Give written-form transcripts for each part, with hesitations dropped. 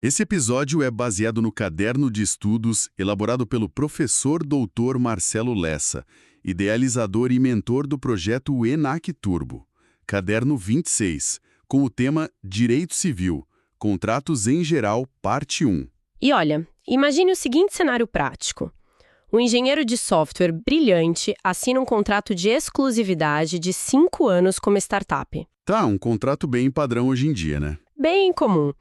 Esse episódio é baseado no caderno de estudos elaborado pelo professor doutor Marcelo Lessa, idealizador e mentor do projeto ENAC Turbo, caderno 26, com o tema Direito Civil, Contratos em Geral, parte 1. E olha, imagine o seguinte cenário prático. Um engenheiro de software brilhante assina um contrato de exclusividade de 5 anos com uma startup. Tá, um contrato bem padrão hoje em dia, né? Bem comum.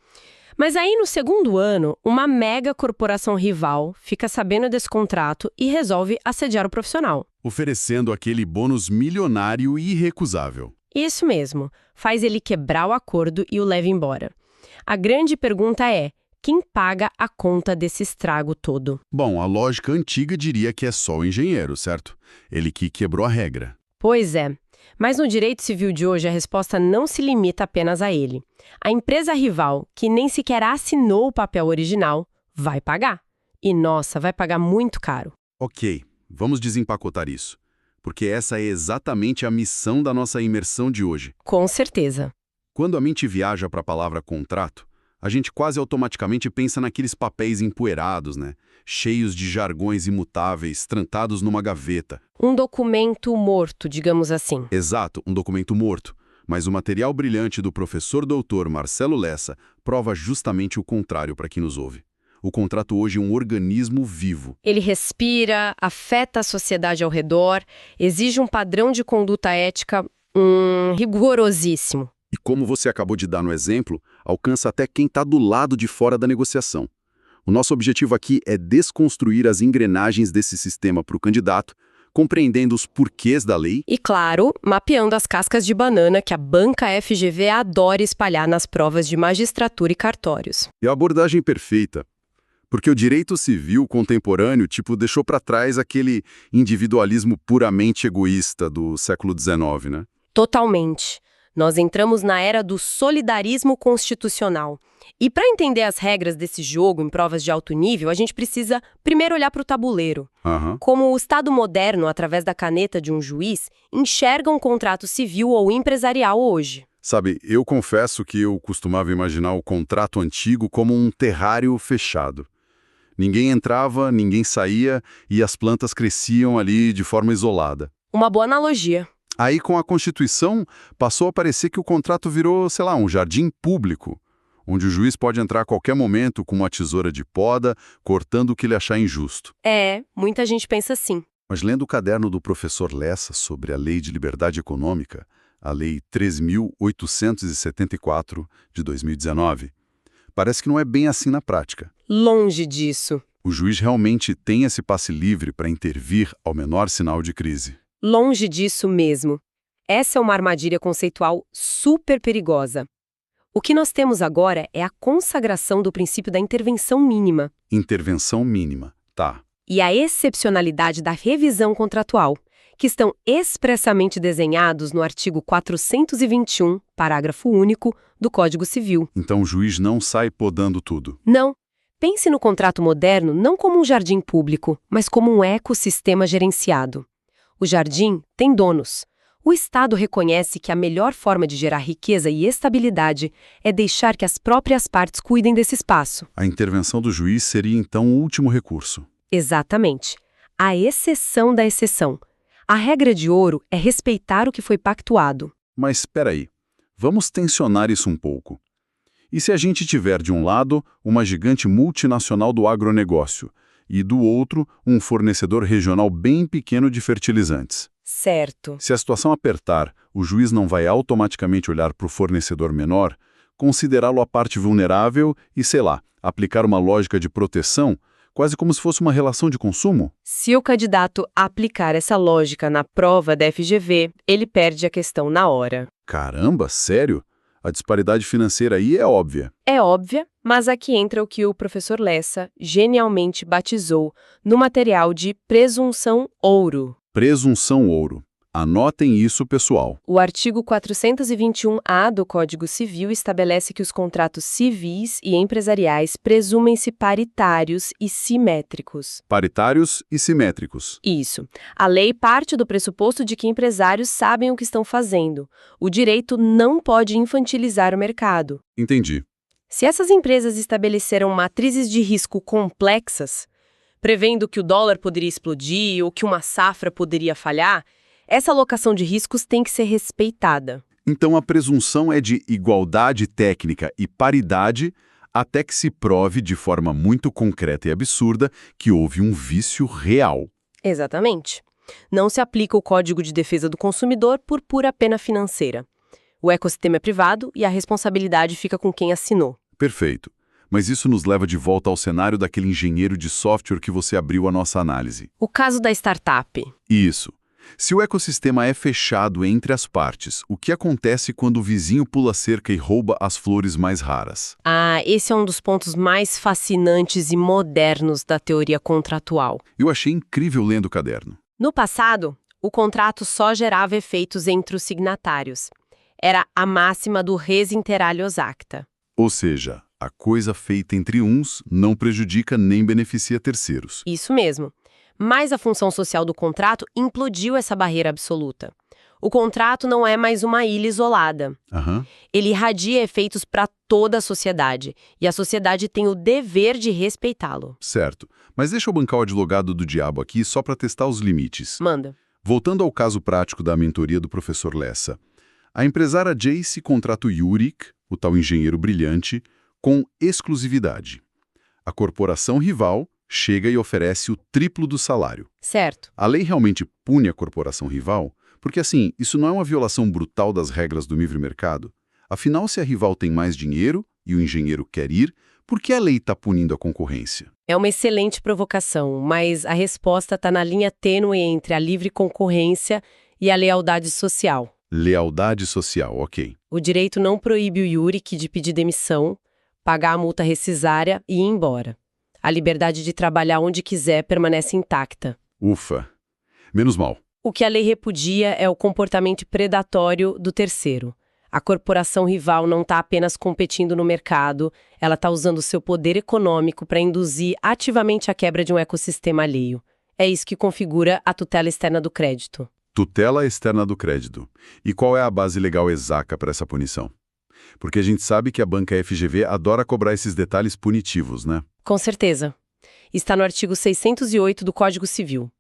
Mas aí, no segundo ano, uma mega corporação rival fica sabendo desse contrato e resolve assediar o profissional. Oferecendo aquele bônus milionário e irrecusável. Isso mesmo, faz ele quebrar o acordo e o leva embora. A grande pergunta é, quem paga a conta desse estrago todo? Bom, a lógica antiga diria que é só o engenheiro, certo? Ele que quebrou a regra. Pois é, mas no direito civil de hoje a resposta não se limita apenas a ele. A empresa rival, que nem sequer assinou o papel original, vai pagar. E nossa, vai pagar muito caro. Ok, vamos desempacotar isso. Porque essa é exatamente a missão da nossa imersão de hoje. Com certeza. Quando a mente viaja para a palavra contrato, a gente quase automaticamente pensa naqueles papéis empoeirados, né? Cheios de jargões imutáveis, trancados numa gaveta. Um documento morto, digamos assim. Exato, um documento morto. Mas o material brilhante do professor doutor Marcelo Lessa prova justamente o contrário para quem nos ouve. O contrato hoje é um organismo vivo. Ele respira, afeta a sociedade ao redor, exige um padrão de conduta ética rigorosíssimo. E como você acabou de dar no exemplo, alcança até quem está do lado de fora da negociação. O nosso objetivo aqui é desconstruir as engrenagens desse sistema para o candidato, compreendendo os porquês da lei. E, claro, mapeando as cascas de banana que a banca FGV adora espalhar nas provas de magistratura e cartórios. E a abordagem perfeita. Porque o direito civil contemporâneo, deixou para trás aquele individualismo puramente egoísta do século XIX, né? Totalmente. Nós entramos na era do solidarismo constitucional. E para entender as regras desse jogo em provas de alto nível, a gente precisa primeiro olhar para o tabuleiro. Como o Estado moderno, através da caneta de um juiz, enxerga um contrato civil ou empresarial hoje. Sabe, eu confesso que eu costumava imaginar o contrato antigo como um terrário fechado. Ninguém entrava, ninguém saía e as plantas cresciam ali de forma isolada. Uma boa analogia. Aí, com a Constituição, passou a parecer que o contrato virou, um jardim público, onde o juiz pode entrar a qualquer momento com uma tesoura de poda, cortando o que ele achar injusto. Muita gente pensa assim. Mas lendo o caderno do professor Lessa sobre a Lei de Liberdade Econômica, a Lei 13.874, de 2019, parece que não é bem assim na prática. Longe disso. O juiz realmente tem esse passe livre para intervir ao menor sinal de crise. Longe disso mesmo. Essa é uma armadilha conceitual super perigosa. O que nós temos agora é a consagração do princípio da intervenção mínima. Intervenção mínima, tá. E a excepcionalidade da revisão contratual, que estão expressamente desenhados no artigo 421, parágrafo único, do Código Civil. Então o juiz não sai podando tudo. Não. Pense no contrato moderno não como um jardim público, mas como um ecossistema gerenciado. O jardim tem donos. O Estado reconhece que a melhor forma de gerar riqueza e estabilidade é deixar que as próprias partes cuidem desse espaço. A intervenção do juiz seria, então, o último recurso. Exatamente. A exceção da exceção. A regra de ouro é respeitar o que foi pactuado. Mas espera aí, vamos tensionar isso um pouco. E se a gente tiver, de um lado, uma gigante multinacional do agronegócio e, do outro, um fornecedor regional bem pequeno de fertilizantes? Certo. Se a situação apertar, o juiz não vai automaticamente olhar para o fornecedor menor, considerá-lo a parte vulnerável e, aplicar uma lógica de proteção, quase como se fosse uma relação de consumo? Se o candidato aplicar essa lógica na prova da FGV, ele perde a questão na hora. Caramba, sério? A disparidade financeira aí é óbvia. É óbvia, mas aqui entra o que o professor Lessa genialmente batizou no material de presunção ouro. Presunção ouro. Anotem isso, pessoal. O artigo 421-A do Código Civil estabelece que os contratos civis e empresariais presumem-se paritários e simétricos. Paritários e simétricos. Isso. A lei parte do pressuposto de que empresários sabem o que estão fazendo. O direito não pode infantilizar o mercado. Entendi. Se essas empresas estabeleceram matrizes de risco complexas, prevendo que o dólar poderia explodir ou que uma safra poderia falhar, essa alocação de riscos tem que ser respeitada. Então a presunção é de igualdade técnica e paridade até que se prove de forma muito concreta e absurda que houve um vício real. Exatamente. Não se aplica o Código de Defesa do Consumidor por pura pena financeira. O ecossistema é privado e a responsabilidade fica com quem assinou. Perfeito. Mas isso nos leva de volta ao cenário daquele engenheiro de software que você abriu a nossa análise. O caso da startup. Isso. Se o ecossistema é fechado entre as partes, o que acontece quando o vizinho pula cerca e rouba as flores mais raras? Esse é um dos pontos mais fascinantes e modernos da teoria contratual. Eu achei incrível lendo o caderno. No passado, o contrato só gerava efeitos entre os signatários. Era a máxima do res inter alios acta. Ou seja, a coisa feita entre uns não prejudica nem beneficia terceiros. Isso mesmo. Mas a função social do contrato implodiu essa barreira absoluta. O contrato não é mais uma ilha isolada. Ele irradia efeitos para toda a sociedade, e a sociedade tem o dever de respeitá-lo. Certo. Mas deixa eu bancar o advogado do diabo aqui só para testar os limites. Manda. Voltando ao caso prático da mentoria do professor Lessa. A empresária Jace contrata o Yurik, o tal engenheiro brilhante, com exclusividade. A corporação rival chega e oferece o triplo do salário. Certo. A lei realmente pune a corporação rival? Porque, assim, isso não é uma violação brutal das regras do livre mercado? Afinal, se a rival tem mais dinheiro e o engenheiro quer ir, por que a lei está punindo a concorrência? É uma excelente provocação, mas a resposta está na linha tênue entre a livre concorrência e a lealdade social. Lealdade social, ok. O direito não proíbe o Yurik de pedir demissão, pagar a multa rescisória e ir embora. A liberdade de trabalhar onde quiser permanece intacta. Ufa. Menos mal. O que a lei repudia é o comportamento predatório do terceiro. A corporação rival não está apenas competindo no mercado, ela está usando seu poder econômico para induzir ativamente a quebra de um ecossistema alheio. É isso que configura a tutela externa do crédito. Tutela externa do crédito. E qual é a base legal exata para essa punição? Porque a gente sabe que a banca FGV adora cobrar esses detalhes punitivos, né? Com certeza. Está no artigo 608 do Código Civil.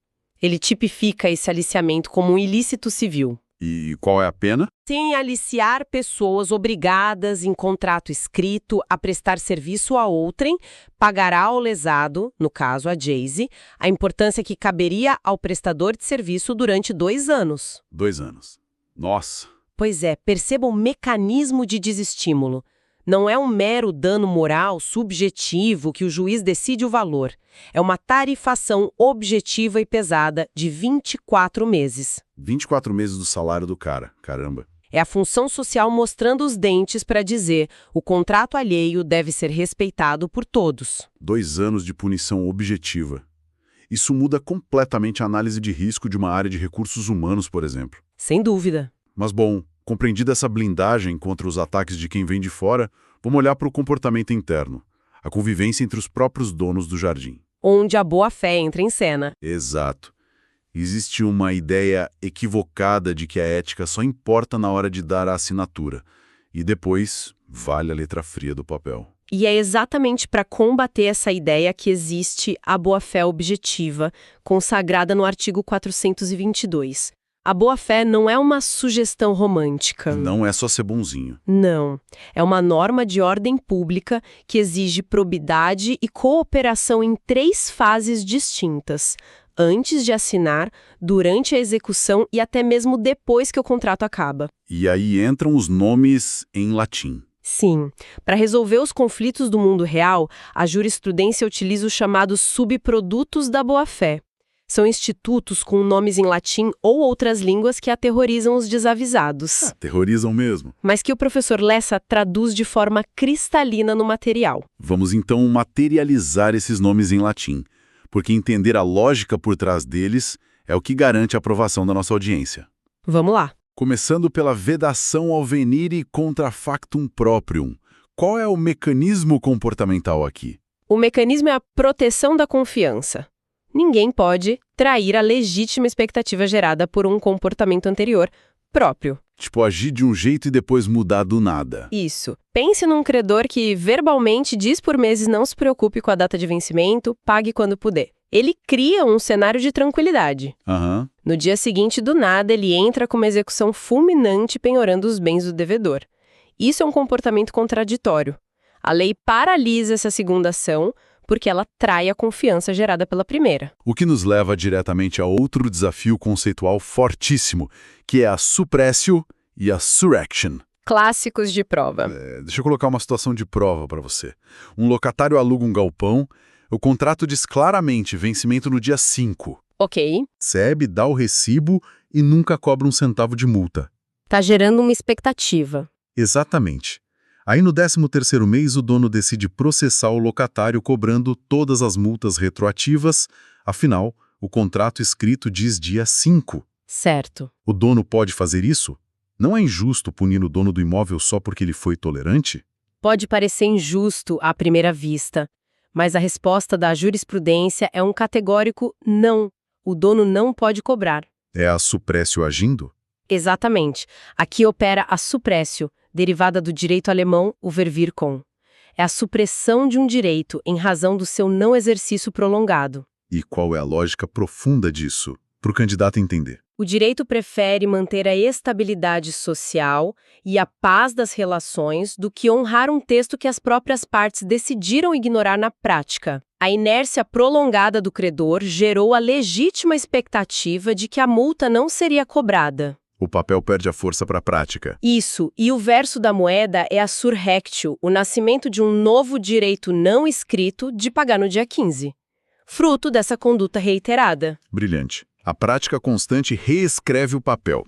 Ele tipifica esse aliciamento como um ilícito civil. E qual é a pena? Sem aliciar pessoas obrigadas em contrato escrito a prestar serviço a outrem, pagará ao lesado, no caso a Jace, a importância que caberia ao prestador de serviço durante 2 anos. 2 anos. Nossa! Pois é, perceba o mecanismo de desestímulo. Não é um mero dano moral subjetivo que o juiz decide o valor. É uma tarifação objetiva e pesada de 24 meses. 24 meses do salário do cara, caramba. É a função social mostrando os dentes para dizer o contrato alheio deve ser respeitado por todos. 2 anos de punição objetiva. Isso muda completamente a análise de risco de uma área de recursos humanos, por exemplo. Sem dúvida. Mas, bom, compreendida essa blindagem contra os ataques de quem vem de fora, vamos olhar para o comportamento interno, a convivência entre os próprios donos do jardim. Onde a boa-fé entra em cena. Exato. Existe uma ideia equivocada de que a ética só importa na hora de dar a assinatura, e depois vale a letra fria do papel. E é exatamente para combater essa ideia que existe a boa-fé objetiva, consagrada no artigo 422. A boa-fé não é uma sugestão romântica. Não é só ser bonzinho. Não. É uma norma de ordem pública que exige probidade e cooperação em 3 fases distintas: antes de assinar, durante a execução e até mesmo depois que o contrato acaba. E aí entram os nomes em latim. Sim. Para resolver os conflitos do mundo real, a jurisprudência utiliza os chamados subprodutos da boa-fé. São institutos com nomes em latim ou outras línguas que aterrorizam os desavisados. Aterrorizam mesmo. Mas que o professor Lessa traduz de forma cristalina no material. Vamos então materializar esses nomes em latim, porque entender a lógica por trás deles é o que garante a aprovação da nossa audiência. Vamos lá. Começando pela vedação ao venire contra factum proprium. Qual é o mecanismo comportamental aqui? O mecanismo é a proteção da confiança. Ninguém pode trair a legítima expectativa gerada por um comportamento anterior próprio. Tipo, agir de um jeito e depois mudar do nada. Isso. Pense num credor que verbalmente diz por meses não se preocupe com a data de vencimento, pague quando puder. Ele cria um cenário de tranquilidade. Aham. No dia seguinte, do nada, ele entra com uma execução fulminante penhorando os bens do devedor. Isso é um comportamento contraditório. A lei paralisa essa segunda ação porque ela trai a confiança gerada pela primeira. O que nos leva diretamente a outro desafio conceitual fortíssimo, que é a suppressio e a surrection. Clássicos de prova. Deixa eu colocar uma situação de prova para você. Um locatário aluga um galpão, o contrato diz claramente vencimento no dia 5. Ok. Recebe, dá o recibo e nunca cobra um centavo de multa. Tá gerando uma expectativa. Exatamente. Aí no 13º mês o dono decide processar o locatário cobrando todas as multas retroativas, afinal, o contrato escrito diz dia 5. Certo. O dono pode fazer isso? Não é injusto punir o dono do imóvel só porque ele foi tolerante? Pode parecer injusto à primeira vista, mas a resposta da jurisprudência é um categórico não. O dono não pode cobrar. É a suppressio agindo? Exatamente. Aqui opera a suppressio, derivada do direito alemão, o verwir com. É a supressão de um direito em razão do seu não exercício prolongado. E qual é a lógica profunda disso, para o candidato entender? O direito prefere manter a estabilidade social e a paz das relações do que honrar um texto que as próprias partes decidiram ignorar na prática. A inércia prolongada do credor gerou a legítima expectativa de que a multa não seria cobrada. O papel perde a força para a prática. Isso, e o verso da moeda é a surrectio, o nascimento de um novo direito não escrito de pagar no dia 15. Fruto dessa conduta reiterada. Brilhante. A prática constante reescreve o papel.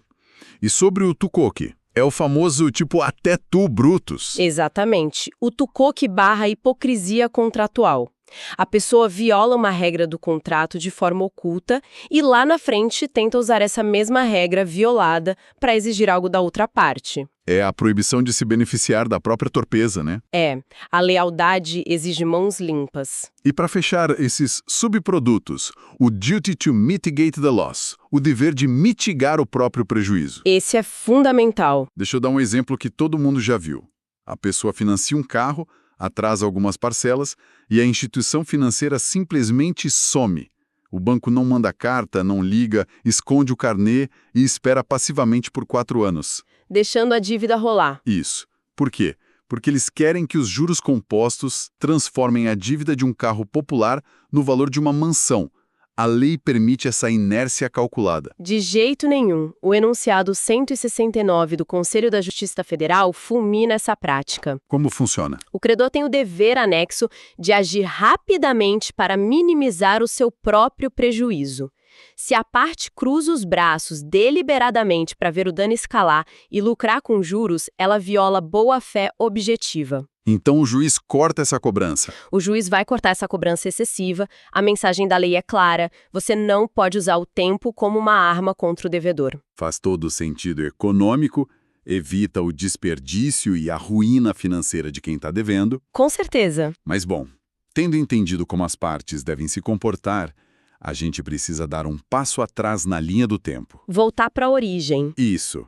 E sobre o tucoque? É o famoso tipo até tu, Brutus. Exatamente. O tucoque barra a hipocrisia contratual. A pessoa viola uma regra do contrato de forma oculta e lá na frente tenta usar essa mesma regra violada para exigir algo da outra parte. É a proibição de se beneficiar da própria torpeza, né? É, a lealdade exige mãos limpas. E para fechar esses subprodutos, o duty to mitigate the loss, o dever de mitigar o próprio prejuízo. Esse é fundamental. Deixa eu dar um exemplo que todo mundo já viu. A pessoa financia um carro, atrasa algumas parcelas e a instituição financeira simplesmente some. O banco não manda carta, não liga, esconde o carnê e espera passivamente por 4 anos. Deixando a dívida rolar. Isso. Por quê? Porque eles querem que os juros compostos transformem a dívida de um carro popular no valor de uma mansão. A lei permite essa inércia calculada. De jeito nenhum. O enunciado 169 do Conselho da Justiça Federal fulmina essa prática. Como funciona? O credor tem o dever anexo de agir rapidamente para minimizar o seu próprio prejuízo. Se a parte cruza os braços deliberadamente para ver o dano escalar e lucrar com juros, ela viola boa-fé objetiva. Então o juiz corta essa cobrança. O juiz vai cortar essa cobrança excessiva, a mensagem da lei é clara, você não pode usar o tempo como uma arma contra o devedor. Faz todo o sentido econômico, evita o desperdício e a ruína financeira de quem está devendo. Com certeza. Mas bom, tendo entendido como as partes devem se comportar, a gente precisa dar um passo atrás na linha do tempo. Voltar para a origem. Isso.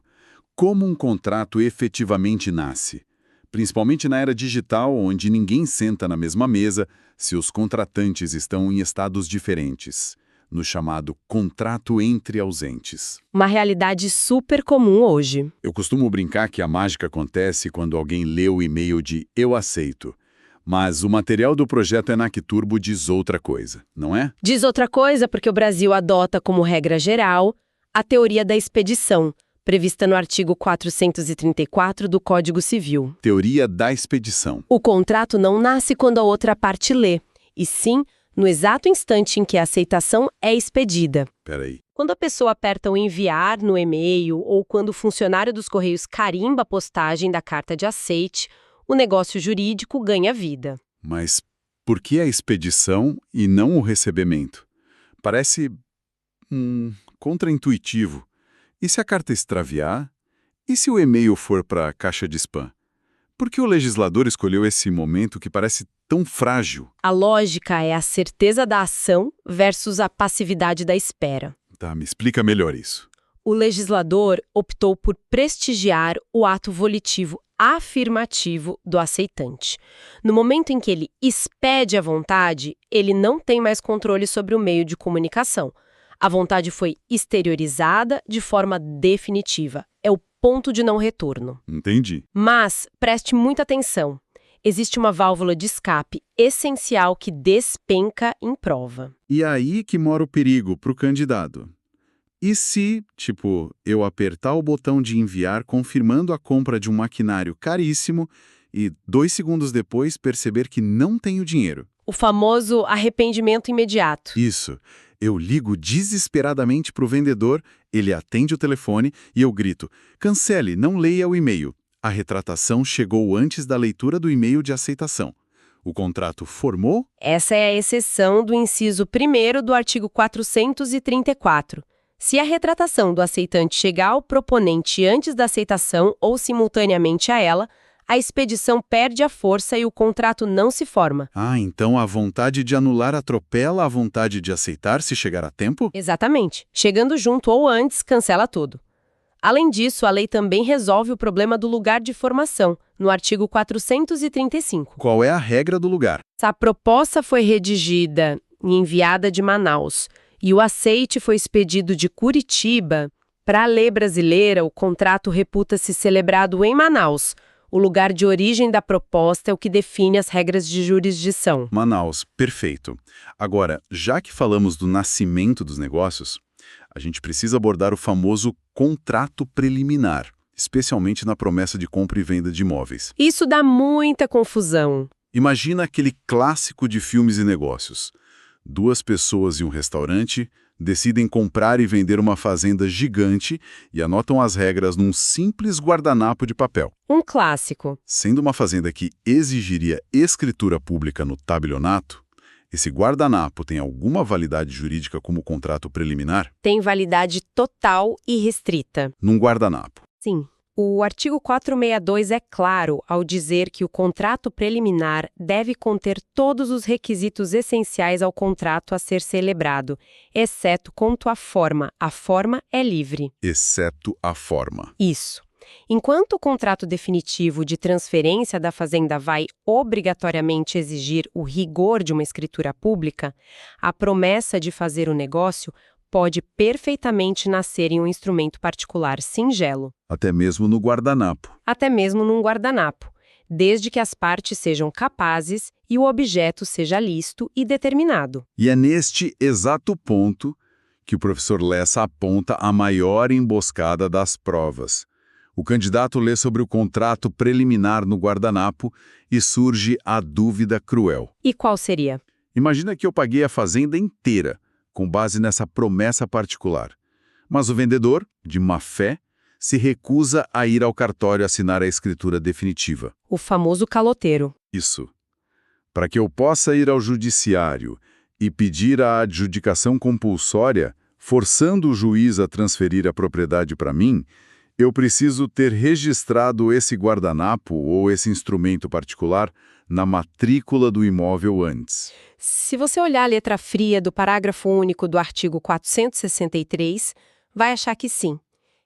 Como um contrato efetivamente nasce? Principalmente na era digital, onde ninguém senta na mesma mesa se os contratantes estão em estados diferentes, no chamado contrato entre ausentes. Uma realidade super comum hoje. Eu costumo brincar que a mágica acontece quando alguém lê o e-mail de "eu aceito", mas o material do projeto ENAC Turbo diz outra coisa, não é? Diz outra coisa porque o Brasil adota como regra geral a teoria da expedição, prevista no artigo 434 do Código Civil. Teoria da expedição. O contrato não nasce quando a outra parte lê, e sim no exato instante em que a aceitação é expedida. Peraí. Quando a pessoa aperta o enviar no e-mail ou quando o funcionário dos Correios carimba a postagem da carta de aceite, o negócio jurídico ganha vida. Mas por que a expedição e não o recebimento? Parece contraintuitivo. E se a carta extraviar? E se o e-mail for para a caixa de spam? Por que o legislador escolheu esse momento que parece tão frágil? A lógica é a certeza da ação versus a passividade da espera. Tá, me explica melhor isso. o legislador optou por prestigiar o ato volitivo afirmativo do aceitante. No momento em que ele expede a vontade, ele não tem mais controle sobre o meio de comunicação. A vontade foi exteriorizada de forma definitiva. É o ponto de não retorno. Entendi. Mas preste muita atenção. Existe uma válvula de escape essencial que despenca em prova. E aí que mora o perigo para o candidato. E se, eu apertar o botão de enviar confirmando a compra de um maquinário caríssimo e 2 segundos depois perceber que não tenho dinheiro? O famoso arrependimento imediato. Isso. Eu ligo desesperadamente para o vendedor, ele atende o telefone e eu grito: cancele, não leia o e-mail. A retratação chegou antes da leitura do e-mail de aceitação. O contrato formou? Essa é a exceção do inciso 1º do artigo 434. Se a retratação do aceitante chegar ao proponente antes da aceitação ou simultaneamente a ela, a expedição perde a força e o contrato não se forma. Ah, então a vontade de anular atropela a vontade de aceitar se chegar a tempo? Exatamente. Chegando junto ou antes, cancela tudo. Além disso, a lei também resolve o problema do lugar de formação, no artigo 435. Qual é a regra do lugar? A proposta foi redigida e enviada de Manaus, e o aceite foi expedido de Curitiba. Para a lei brasileira, o contrato reputa-se celebrado em Manaus. O lugar de origem da proposta é o que define as regras de jurisdição. Manaus, perfeito. Agora, já que falamos do nascimento dos negócios, a gente precisa abordar o famoso contrato preliminar, especialmente na promessa de compra e venda de imóveis. Isso dá muita confusão. Imagina aquele clássico de filmes e negócios. 2 pessoas em um restaurante decidem comprar e vender uma fazenda gigante e anotam as regras num simples guardanapo de papel. Um clássico. Sendo uma fazenda que exigiria escritura pública no tabelionato, esse guardanapo tem alguma validade jurídica como contrato preliminar? Tem validade total e restrita. Num guardanapo. Sim. O artigo 462 é claro ao dizer que o contrato preliminar deve conter todos os requisitos essenciais ao contrato a ser celebrado, exceto quanto à forma. A forma é livre. Exceto a forma. Isso. Enquanto o contrato definitivo de transferência da fazenda vai obrigatoriamente exigir o rigor de uma escritura pública, a promessa de fazer o negócio pode perfeitamente nascer em um instrumento particular singelo. Até mesmo no guardanapo. Até mesmo num guardanapo, desde que as partes sejam capazes e o objeto seja lícito e determinado. E é neste exato ponto que o professor Lessa aponta a maior emboscada das provas. O candidato lê sobre o contrato preliminar no guardanapo e surge a dúvida cruel. E qual seria? Imagina que eu paguei a fazenda inteira, com base nessa promessa particular. Mas o vendedor, de má fé, se recusa a ir ao cartório assinar a escritura definitiva. O famoso caloteiro. Isso. Para que eu possa ir ao judiciário e pedir a adjudicação compulsória, forçando o juiz a transferir a propriedade para mim, eu preciso ter registrado esse guardanapo ou esse instrumento particular na matrícula do imóvel antes. Se você olhar a letra fria do parágrafo único do artigo 463, vai achar que sim.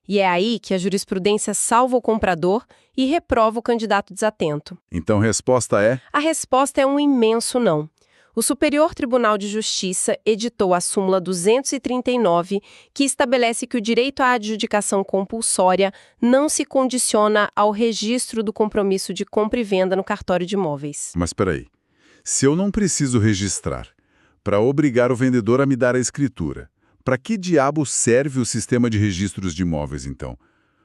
E é aí que a jurisprudência salva o comprador e reprova o candidato desatento. Então a resposta é? A resposta é um imenso não. O Superior Tribunal de Justiça editou a súmula 239, que estabelece que o direito à adjudicação compulsória não se condiciona ao registro do compromisso de compra e venda no cartório de imóveis. Mas espera aí. Se eu não preciso registrar para obrigar o vendedor a me dar a escritura, para que diabo serve o sistema de registros de imóveis, então?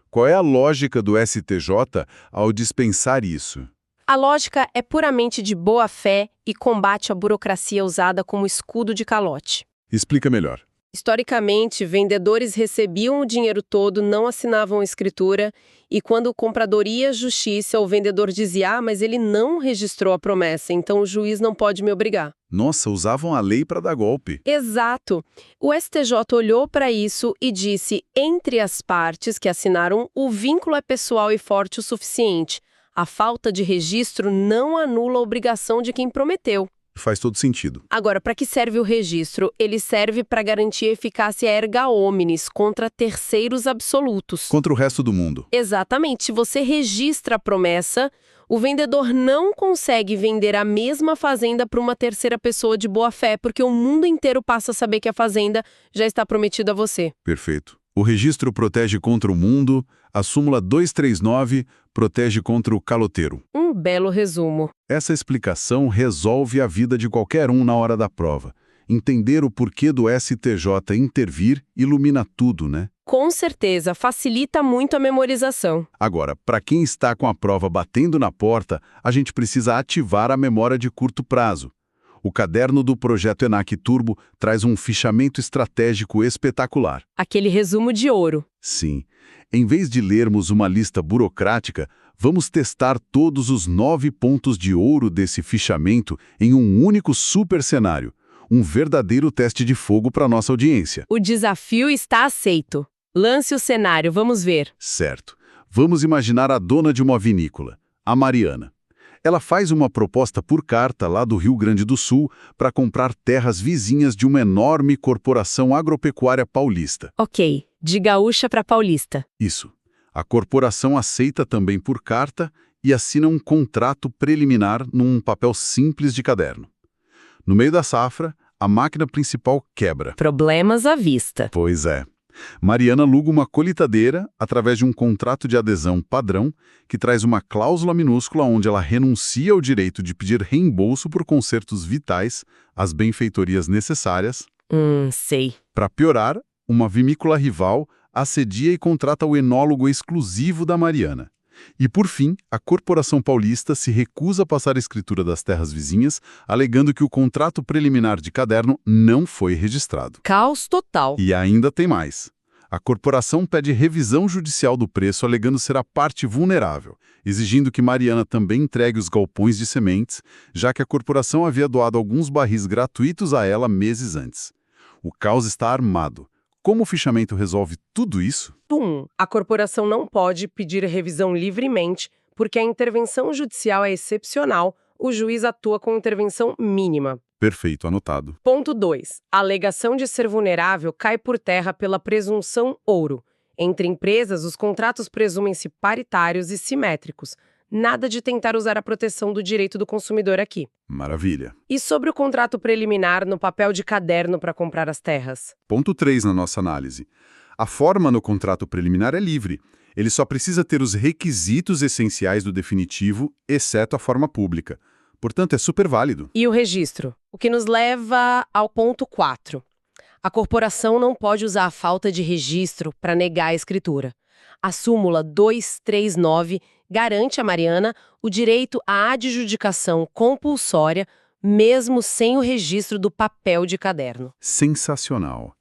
Qual é a lógica do STJ ao dispensar isso? A lógica é puramente de boa-fé e combate à burocracia usada como escudo de calote. Explica melhor. Historicamente, vendedores recebiam o dinheiro todo, não assinavam a escritura, e quando o comprador ia à justiça, o vendedor dizia: mas ele não registrou a promessa, então o juiz não pode me obrigar. Nossa, usavam a lei para dar golpe. Exato. O STJ olhou para isso e disse: entre as partes que assinaram, o vínculo é pessoal e forte o suficiente. A falta de registro não anula a obrigação de quem prometeu. Faz todo sentido. Agora, para que serve o registro? Ele serve para garantir eficácia erga omnes contra terceiros absolutos. Contra o resto do mundo. Exatamente. Se você registra a promessa, o vendedor não consegue vender a mesma fazenda para uma terceira pessoa de boa fé, porque o mundo inteiro passa a saber que a fazenda já está prometida a você. Perfeito. O registro protege contra o mundo, a súmula 239 protege contra o caloteiro. Um belo resumo. Essa explicação resolve a vida de qualquer um na hora da prova. Entender o porquê do STJ intervir ilumina tudo, né? Com certeza, facilita muito a memorização. Agora, para quem está com a prova batendo na porta, a gente precisa ativar a memória de curto prazo. O caderno do projeto ENAC Turbo traz um fichamento estratégico espetacular. Aquele resumo de ouro. Sim. Em vez de lermos uma lista burocrática, vamos testar todos os 9 pontos de ouro desse fichamento em um único super cenário. Um verdadeiro teste de fogo para nossa audiência. O desafio está aceito. Lance o cenário, vamos ver. Certo. Vamos imaginar a dona de uma vinícola, a Mariana. Ela faz uma proposta por carta lá do Rio Grande do Sul para comprar terras vizinhas de uma enorme corporação agropecuária paulista. Ok, de gaúcha para paulista. Isso. A corporação aceita também por carta e assina um contrato preliminar num papel simples de caderno. No meio da safra, a máquina principal quebra. Problemas à vista. Pois é. Mariana aluga uma colheitadeira através de um contrato de adesão padrão que traz uma cláusula minúscula onde ela renuncia ao direito de pedir reembolso por consertos vitais, as benfeitorias necessárias. Sei. Para piorar, uma vinícola rival assedia e contrata o enólogo exclusivo da Mariana. E, por fim, a Corporação Paulista se recusa a passar a escritura das terras vizinhas, alegando que o contrato preliminar de caderno não foi registrado. Caos total. E ainda tem mais. A corporação pede revisão judicial do preço, alegando ser a parte vulnerável, exigindo que Mariana também entregue os galpões de sementes, já que a corporação havia doado alguns barris gratuitos a ela meses antes. O caos está armado. Como o fichamento resolve tudo isso? A corporação não pode pedir revisão livremente, porque a intervenção judicial é excepcional, o juiz atua com intervenção mínima. Perfeito, anotado. Ponto 2. A alegação de ser vulnerável cai por terra pela presunção ouro. Entre empresas, os contratos presumem-se paritários e simétricos. Nada de tentar usar a proteção do direito do consumidor aqui. Maravilha. E sobre o contrato preliminar no papel de caderno para comprar as terras? Ponto 3 na nossa análise. A forma no contrato preliminar é livre. Ele só precisa ter os requisitos essenciais do definitivo, exceto a forma pública. Portanto, é super válido. E o registro? O que nos leva ao ponto 4. A corporação não pode usar a falta de registro para negar a escritura. A súmula 239 garante a Mariana o direito à adjudicação compulsória, mesmo sem o registro do papel de caderno. Sensacional.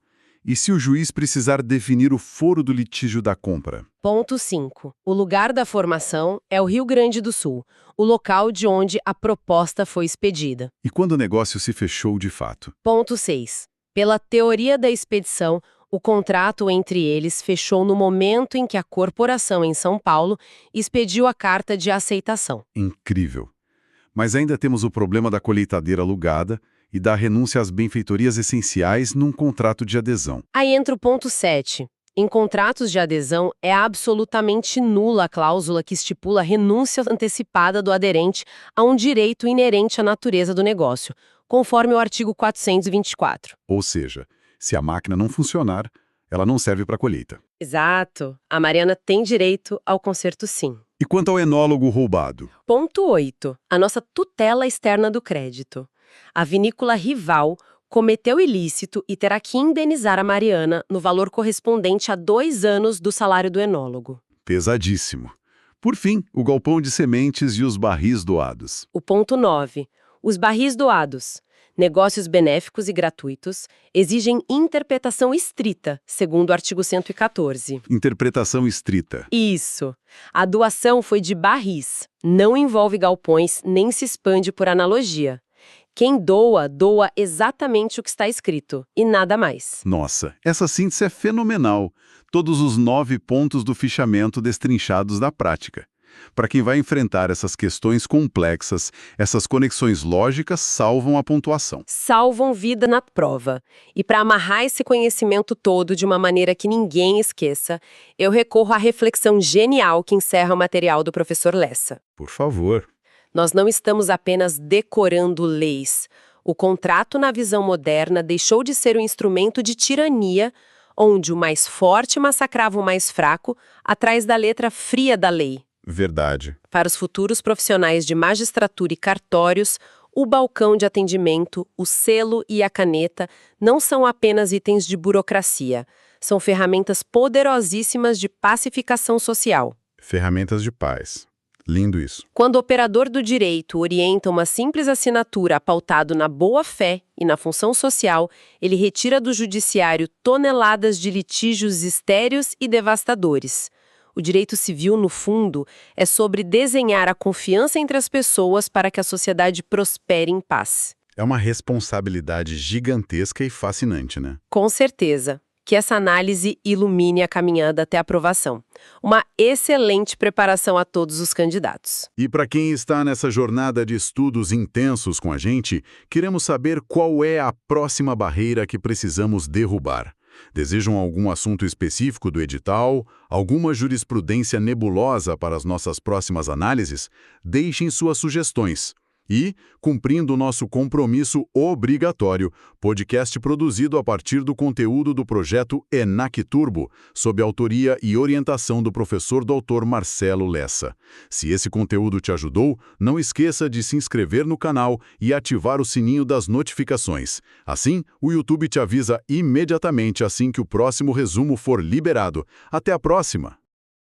E se o juiz precisar definir o foro do litígio da compra? Ponto 5. O lugar da formação é o Rio Grande do Sul, o local de onde a proposta foi expedida. E quando o negócio se fechou de fato? Ponto 6. Pela teoria da expedição, o contrato entre eles fechou no momento em que a corporação em São Paulo expediu a carta de aceitação. Incrível. Mas ainda temos o problema da colheitadeira alugada e da renúncia às benfeitorias essenciais num contrato de adesão. Aí entra o ponto 7. Em contratos de adesão, é absolutamente nula a cláusula que estipula a renúncia antecipada do aderente a um direito inerente à natureza do negócio, conforme o artigo 424. Ou seja, se a máquina não funcionar, ela não serve para a colheita. Exato. A Mariana tem direito ao conserto sim. E quanto ao enólogo roubado? Ponto 8. A nossa tutela externa do crédito. A vinícola rival cometeu ilícito e terá que indenizar a Mariana no valor correspondente a 2 anos do salário do enólogo. Pesadíssimo. Por fim, o galpão de sementes e os barris doados. O ponto 9. Os barris doados. Negócios benéficos e gratuitos exigem interpretação estrita, segundo o artigo 114. Interpretação estrita. Isso. A doação foi de barris. Não envolve galpões, nem se expande por analogia. Quem doa, doa exatamente o que está escrito, e nada mais. Nossa, essa síntese é fenomenal. Todos os 9 pontos do fichamento destrinchados na prática. Para quem vai enfrentar essas questões complexas, essas conexões lógicas salvam a pontuação. Salvam vida na prova. E para amarrar esse conhecimento todo de uma maneira que ninguém esqueça, eu recorro à reflexão genial que encerra o material do professor Lessa. Por favor. Nós não estamos apenas decorando leis. O contrato, na visão moderna, deixou de ser um instrumento de tirania, onde o mais forte massacrava o mais fraco, atrás da letra fria da lei. Verdade. Para os futuros profissionais de magistratura e cartórios, o balcão de atendimento, o selo e a caneta não são apenas itens de burocracia. São ferramentas poderosíssimas de pacificação social. Ferramentas de paz. Lindo isso. Quando o operador do direito orienta uma simples assinatura pautado na boa-fé e na função social, ele retira do judiciário toneladas de litígios estéreos e devastadores. O direito civil, no fundo, é sobre desenhar a confiança entre as pessoas para que a sociedade prospere em paz. É uma responsabilidade gigantesca e fascinante, né? Com certeza. Que essa análise ilumine a caminhada até a aprovação. Uma excelente preparação a todos os candidatos. E para quem está nessa jornada de estudos intensos com a gente, queremos saber qual é a próxima barreira que precisamos derrubar. Desejam algum assunto específico do edital? Alguma jurisprudência nebulosa para as nossas próximas análises? Deixem suas sugestões. E, cumprindo o nosso compromisso obrigatório, podcast produzido a partir do conteúdo do projeto ENAC Turbo, sob autoria e orientação do professor Dr. Marcelo Lessa. Se esse conteúdo te ajudou, não esqueça de se inscrever no canal e ativar o sininho das notificações. Assim, o YouTube te avisa imediatamente assim que o próximo resumo for liberado. Até a próxima!